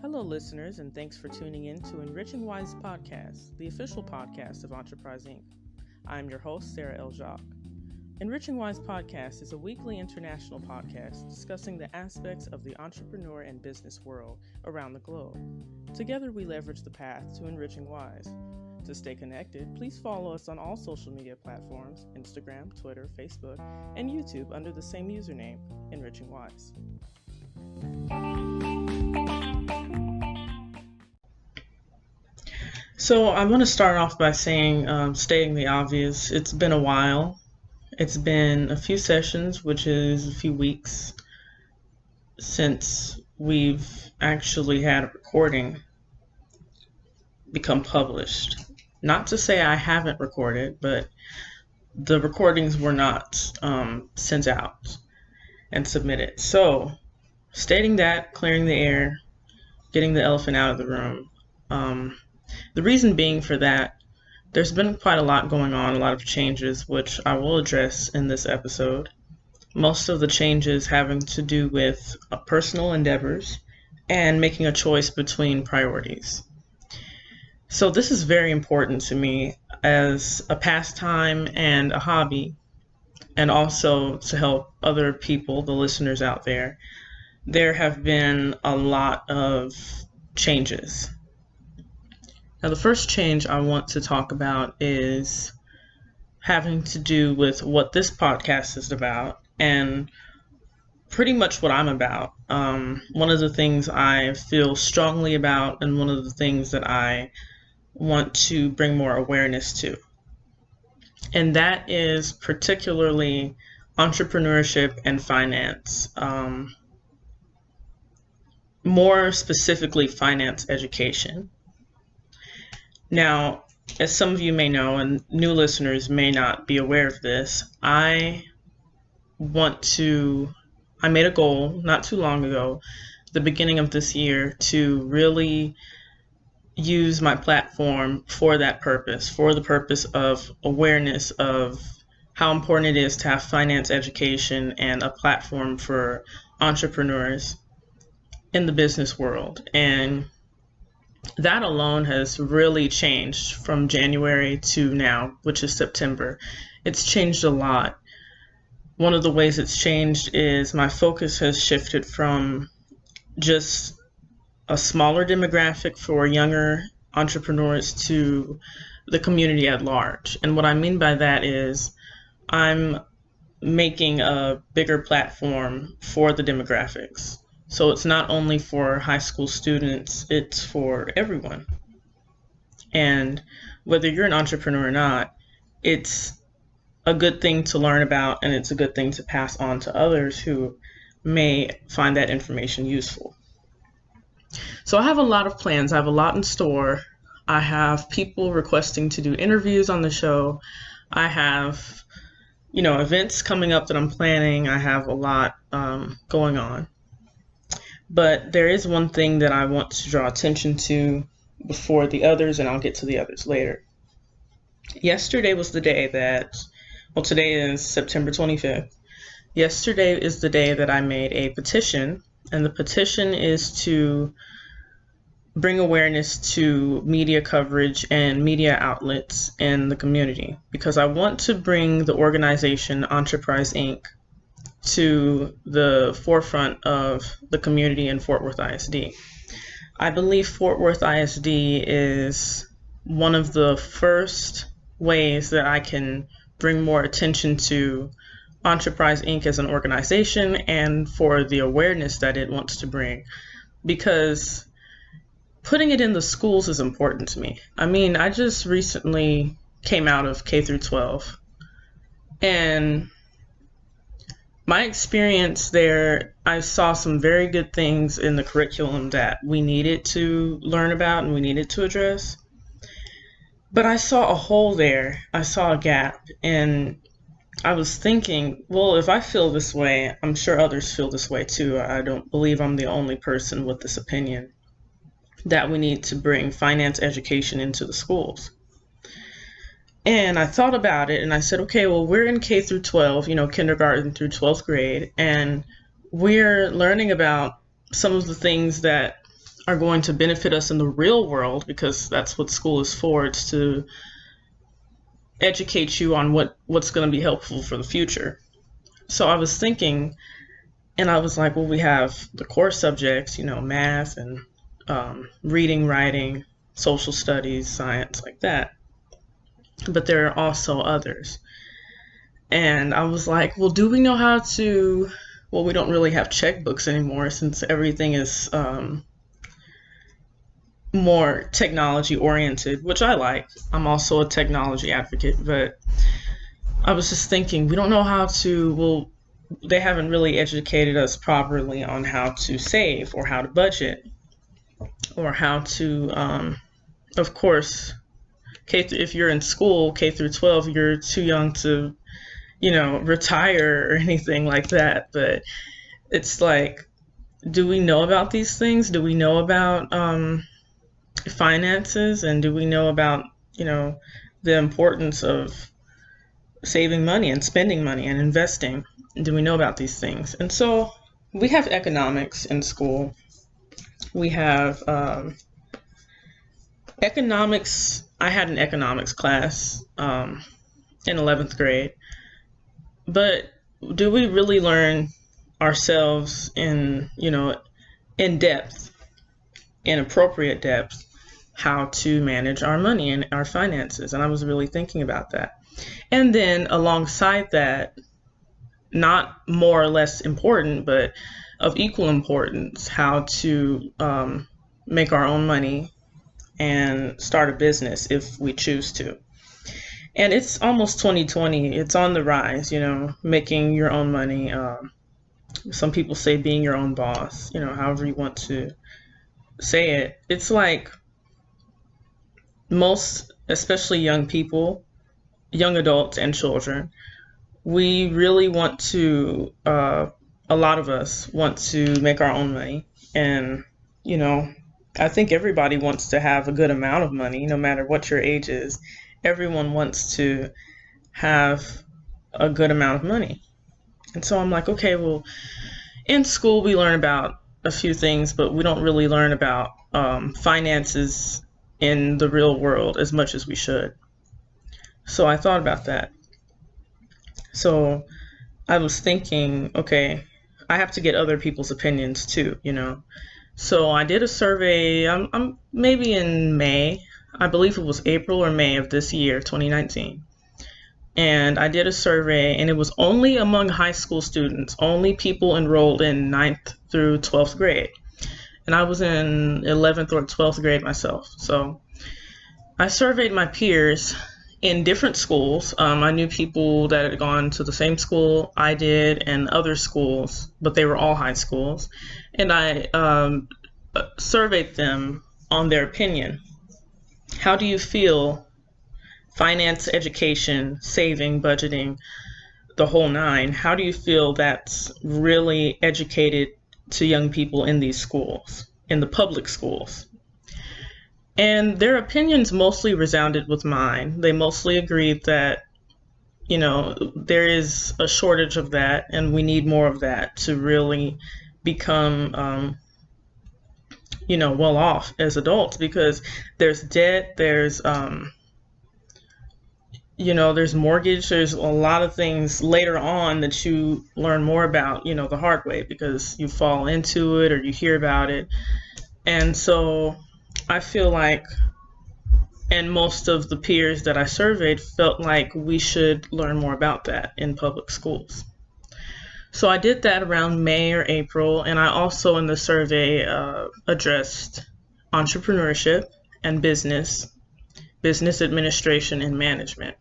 Hello, listeners, and thanks for tuning in to Enriching podcast, the official podcast of Enterprise Inc. I'm your host, Sarah L. Jacques. Enriching podcast is a weekly international podcast discussing the aspects of the entrepreneur and business world around the globe. Together, we leverage the path to Enriching Wise. To stay connected, please follow us on all social media platforms, Instagram, Twitter, Facebook, and YouTube under the same username, Enriching Wise. So I want to start off by stating the obvious. It's been a while. It's been a few sessions, which is a few weeks, since we've actually had a recording become published. Not to say I haven't recorded, but the recordings were not sent out and submitted. So, stating that, clearing the air, getting the elephant out of the room. The reason being for that, there's been quite a lot going on, a lot of changes, which I will address in this episode. Most of the changes having to do with personal endeavors and making a choice between priorities. So this is very important to me as a pastime and a hobby, and also to help other people, the listeners out there. There have been a lot of changes. Now, the first change I want to talk about is having to do with what this podcast is about and pretty much what I'm about. One of the things I feel strongly about and one of the things that I want to bring more awareness to. And that is particularly entrepreneurship and finance. More specifically, finance education. Now, as some of you may know, and new listeners may not be aware of this, I made a goal not too long ago, the beginning of this year, to really use my platform for that purpose, for the purpose of awareness of how important it is to have finance education and a platform for entrepreneurs in the business world. And that alone has really changed from January to now, which is September. It's changed a lot. One of the ways it's changed is my focus has shifted from just a smaller demographic for younger entrepreneurs to the community at large. And what I mean by that is I'm making a bigger platform for the demographics. So it's not only for high school students, it's for everyone. And whether you're an entrepreneur or not, it's a good thing to learn about, and it's a good thing to pass on to others who may find that information useful. So I have a lot of plans. I have a lot in store. I have people requesting to do interviews on the show. I have, events coming up that I'm planning. I have a lot going on. But there is one thing that I want to draw attention to before the others, and I'll get to the others later. Yesterday was the day today is September 25th. Yesterday is the day that I made a petition, and the petition is to bring awareness to media coverage and media outlets in the community, because I want to bring the organization Enterprise Inc. to the forefront of the community in Fort Worth ISD. I believe Fort Worth ISD is one of the first ways that I can bring more attention to Enterprise Inc. as an organization and for the awareness that it wants to bring, because putting it in the schools is important to me. I mean, I just recently came out of K through 12, and my experience there, I saw some very good things in the curriculum that we needed to learn about and we needed to address. But I saw a hole there. I saw a gap. And I was thinking, well, if I feel this way, I'm sure others feel this way too. I don't believe I'm the only person with this opinion, that we need to bring finance education into the schools. And I thought about it and I said, okay, well, we're in K through 12, kindergarten through 12th grade, and we're learning about some of the things that are going to benefit us in the real world, because that's what school is for. It's to educate you on what's going to be helpful for the future. So I was thinking, and I was like, well, we have the core subjects, math and reading, writing, social studies, science, like that. But there are also others. And I was like, well, do we know how to, well, we don't really have checkbooks anymore since everything is more technology oriented, which I like. I'm also a technology advocate, but I was just thinking, we don't know how to, well, they haven't really educated us properly on how to save or how to budget or how to, of course, if you're in school, K through 12, you're too young to, retire or anything like that. But it's like, do we know about these things? Do we know about finances? And do we know about, the importance of saving money and spending money and investing? Do we know about these things? And so we have economics in school. We have economics. I had an economics class in 11th grade. But do we really learn ourselves in depth, in appropriate depth, how to manage our money and our finances? And I was really thinking about that. And then alongside that, not more or less important, but of equal importance, how to make our own money and start a business if we choose to. And it's almost 2020. It's on the rise, making your own money. Some people say being your own boss, however you want to say it. It's like most, especially young people, young adults and children, we really want to, a lot of us want to make our own money. And, I think everybody wants to have a good amount of money, no matter what your age is. Everyone wants to have a good amount of money. And so I'm like, okay, well, in school we learn about a few things, but we don't really learn about finances in the real world as much as we should. So I thought about that. So I was thinking, okay, I have to get other people's opinions too, So I did a survey, I'm maybe in May. I believe it was April or May of this year, 2019. And I did a survey, and it was only among high school students, only people enrolled in 9th through 12th grade. And I was in 11th or 12th grade myself. So I surveyed my peers in different schools. I knew people that had gone to the same school I did and other schools, but they were all high schools. And I surveyed them on their opinion. How do you feel finance, education, saving, budgeting, the whole nine? How do you feel that's really educated to young people in these schools, in the public schools? And their opinions mostly resounded with mine. They mostly agreed that, there is a shortage of that, and we need more of that to really become well off as adults, because there's debt, there's there's mortgage, there's a lot of things later on that you learn more about, the hard way, because you fall into it or you hear about it. And so I feel like, and most of the peers that I surveyed felt like we should learn more about that in public schools. So I did that around May or April, and I also in the survey addressed entrepreneurship and business administration and management.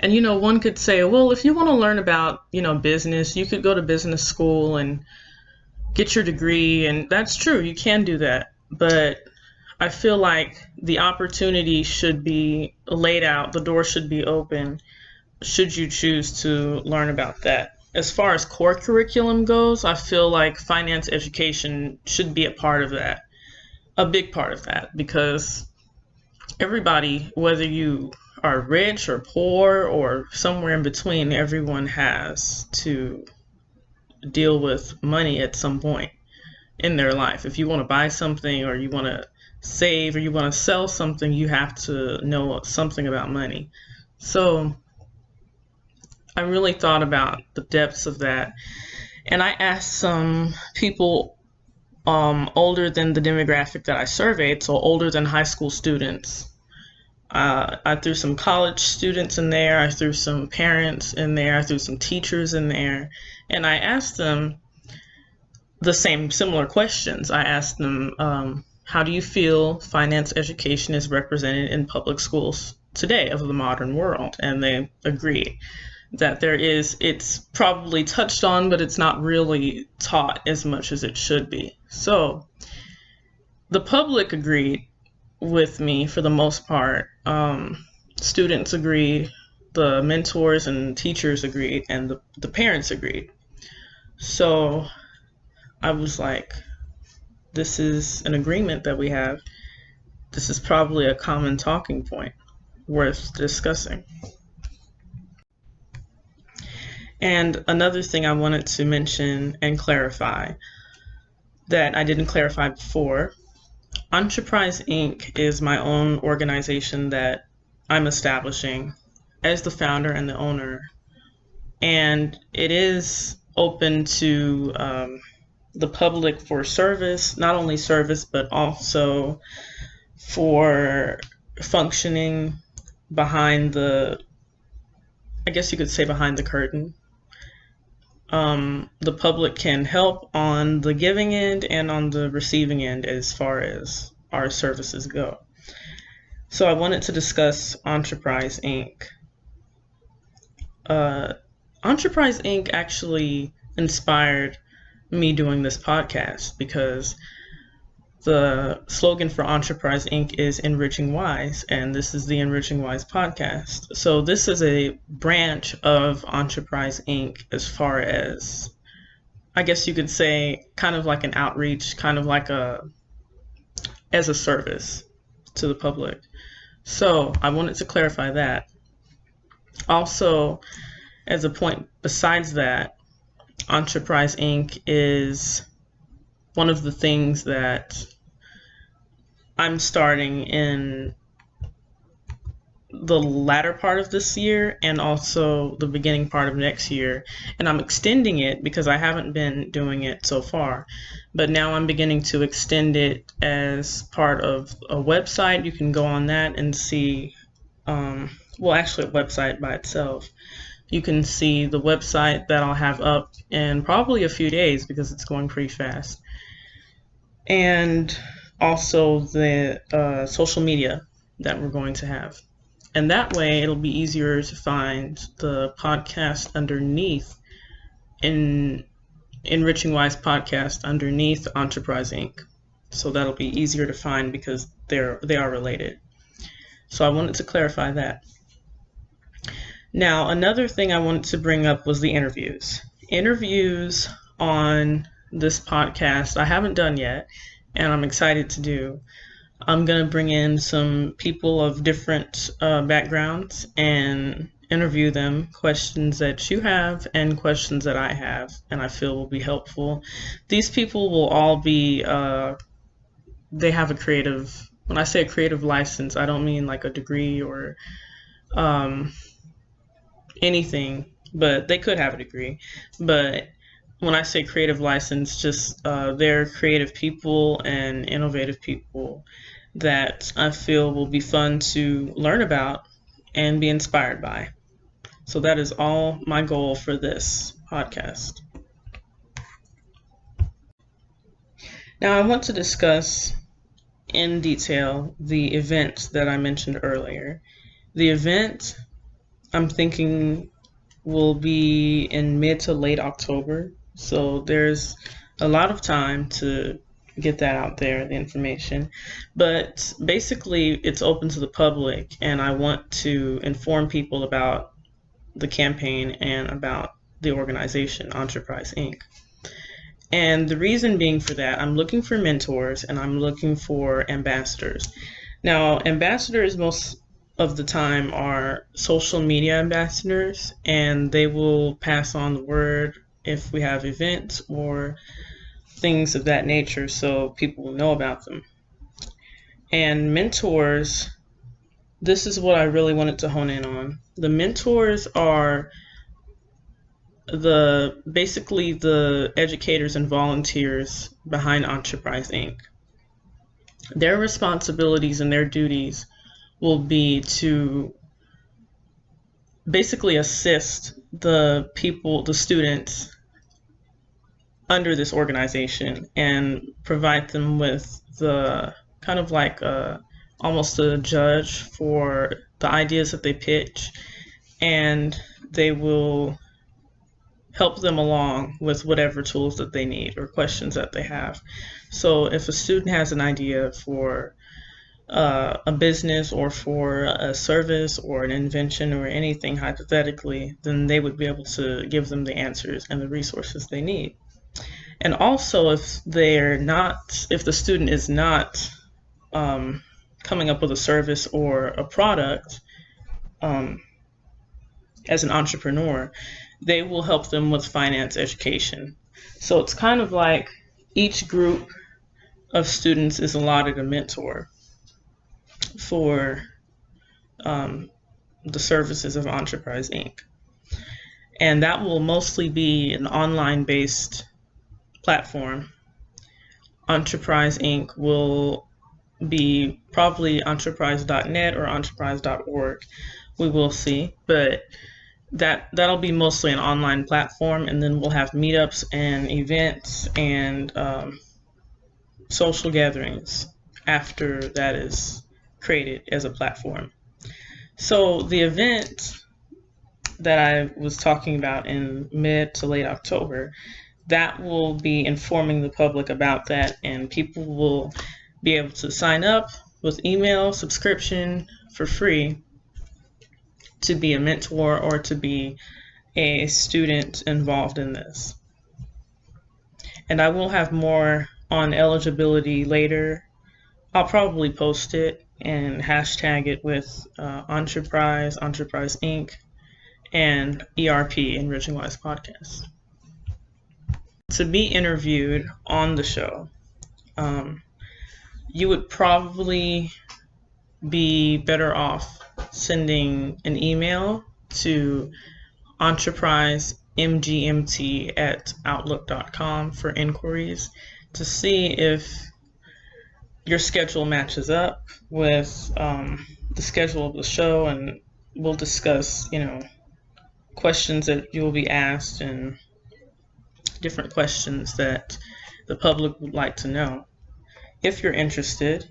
And one could say, well, if you want to learn about business, you could go to business school and get your degree, and that's true, you can do that. But I feel like the opportunity should be laid out, the door should be open, should you choose to learn about that. As far as core curriculum goes, I feel like finance education should be a part of that, a big part of that, because everybody, whether you are rich or poor or somewhere in between, everyone has to deal with money at some point. in their life. If you want to buy something, or you want to save, or you want to sell something, you have to know something about money. So I really thought about the depths of that, and I asked some people older than the demographic that I surveyed, so older than high school students. I threw some college students in there, I threw some parents in there, I threw some teachers in there, and I asked them the similar questions. I asked them, how do you feel finance education is represented in public schools today of the modern world? And they agreed that it's probably touched on, but it's not really taught as much as it should be. So the public agreed with me for the most part. Students agreed, the mentors and teachers agreed, and the parents agreed. So I was like, this is an agreement that we have. This is probably a common talking point worth discussing. And another thing I wanted to mention and clarify that I didn't clarify before, Enterprise Inc. is my own organization that I'm establishing as the founder and the owner. And it is open to the public for service, not only service, but also for functioning behind the, I guess you could say, behind the curtain. The public can help on the giving end and on the receiving end as far as our services go. So I wanted to discuss Enterprise Inc. Enterprise Inc. actually inspired me doing this podcast, because the slogan for Enterprise Inc. is Enriching Wise, and this is the Enriching Wise podcast. So this is a branch of Enterprise Inc. as far as, I guess you could say, kind of like an outreach, kind of like as a service to the public. So I wanted to clarify that. Also, as a point besides that, Enterprise Inc. is one of the things that I'm starting in the latter part of this year and also the beginning part of next year. And I'm extending it because I haven't been doing it so far. But now I'm beginning to extend it as part of a website. You can go on that and see, well, actually a website by itself. You can see the website that I'll have up in probably a few days because it's going pretty fast. And also the social media that we're going to have. And that way it'll be easier to find the podcast underneath, in Enriching Wise podcast underneath Enterprise Inc. So that'll be easier to find because they are related. So I wanted to clarify that. Now, another thing I wanted to bring up was the interviews. Interviews on this podcast I haven't done yet, and I'm excited to do. I'm going to bring in some people of different backgrounds and interview them, questions that you have and questions that I have, and I feel will be helpful. These people will all be, they have a creative, when I say a creative license, I don't mean like a degree or anything, but they could have a degree. But when I say creative license, just they're creative people and innovative people that I feel will be fun to learn about and be inspired by. So that is all my goal for this podcast. Now I want to discuss in detail the event that I mentioned earlier. The event I'm thinking will be in mid to late October. So there's a lot of time to get that out there, the information. But basically it's open to the public, and I want to inform people about the campaign and about the organization, Enterprise Inc. And the reason being for that, I'm looking for mentors and I'm looking for ambassadors. Now, ambassadors most of the time are social media ambassadors, and they will pass on the word if we have events or things of that nature so people will know about them. And mentors, this is what I really wanted to hone in on. The mentors are basically the educators and volunteers behind Enterprise Inc. Their responsibilities and their duties will be to basically assist the students under this organization, and provide them with the kind of like almost a judge for the ideas that they pitch, and they will help them along with whatever tools that they need or questions that they have. So if a student has an idea for a business or for a service or an invention or anything hypothetically, then they would be able to give them the answers and the resources they need. And also, if the student is not coming up with a service or a product as an entrepreneur, they will help them with finance education. So it's kind of like each group of students is allotted a mentor for the services of Enterprise Inc. And that will mostly be an online-based platform. Enterprise Inc. will be probably enterprise.net or enterprise.org. We will see, but that'll be mostly an online platform, and then we'll have meetups and events and social gatherings after that is created as a platform. So the event that I was talking about in mid to late October, that will be informing the public about that, and people will be able to sign up with email subscription for free to be a mentor or to be a student involved in this. And I will have more on eligibility later. I'll probably post it and hashtag it with Enterprise Inc., and ERP, Enriching Wise Podcast. To be interviewed on the show, you would probably be better off sending an email to enterprisemgmt@outlook.com for inquiries to see if your schedule matches up with the schedule of the show, and we'll discuss, questions that you will be asked and different questions that the public would like to know. If you're interested,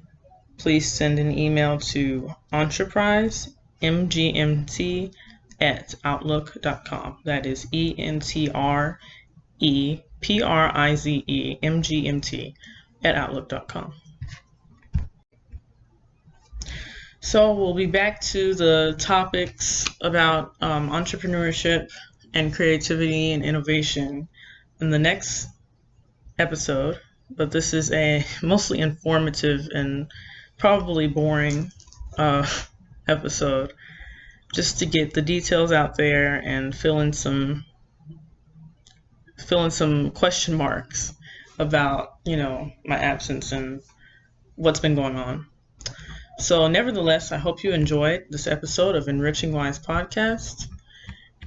please send an email to enterprisemgmt@outlook.com. That is ENTREPRIZEMGMT@outlook.com. So we'll be back to the topics about entrepreneurship and creativity and innovation in the next episode, but this is a mostly informative and probably boring episode, just to get the details out there and fill in some question marks about my absence and what's been going on. So nevertheless, I hope you enjoyed this episode of Enriching Wise Podcast.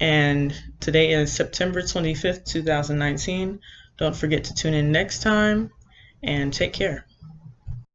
And today is September 25th, 2019. Don't forget to tune in next time, and take care.